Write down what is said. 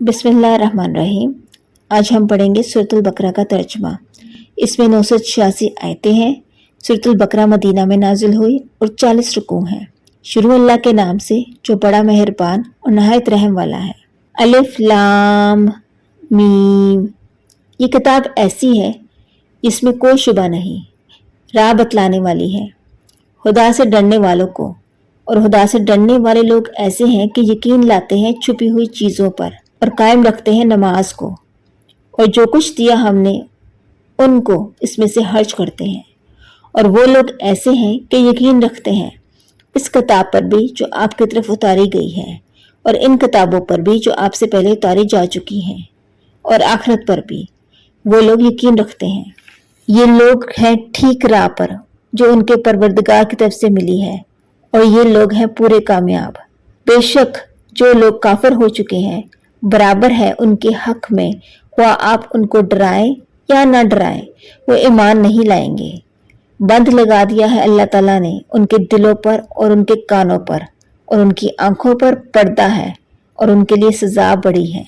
बिस्मिल्लाहिर्रहमानिर्रहीम। आज हम पढ़ेंगे सूरतुल बकरा का तर्जुमा। इसमें 986 आयतें हैं। सूरतुल बकरा मदीना में नाजिल हुई और 40 रुकू हैं। शुरू अल्लाह के नाम से जो बड़ा मेहरबान और नहायत रहम वाला है। अलिफ लाम मीम। ये किताब ऐसी है जिसमें कोई शुबा नहीं, राह बतलाने वाली है खुदा से डरने वालों को। और खुदा से डरने वाले लोग ऐसे हैं कि यकीन लाते हैं छुपी हुई चीज़ों पर और कायम रखते हैं नमाज को, और जो कुछ दिया हमने उनको इसमें से खर्च करते हैं। और वो लोग ऐसे हैं कि यकीन रखते हैं इस किताब पर भी जो आपकी तरफ उतारी गई है, और इन किताबों पर भी जो आपसे पहले उतारी जा चुकी हैं, और आखिरत पर भी वो लोग यकीन रखते हैं। ये लोग हैं ठीक राह पर जो उनके परवरदिगार की तरफ से मिली है, और ये लोग हैं पूरे कामयाब। बेशक जो लोग काफिर हो चुके हैं बराबर है उनके हक में, वह आप उनको डराएं या ना डराएं, वो ईमान नहीं लाएंगे। बंद लगा दिया है अल्लाह ताला ने उनके दिलों पर और उनके कानों पर, और उनकी आंखों पर पर्दा है, और उनके लिए सजा बड़ी है।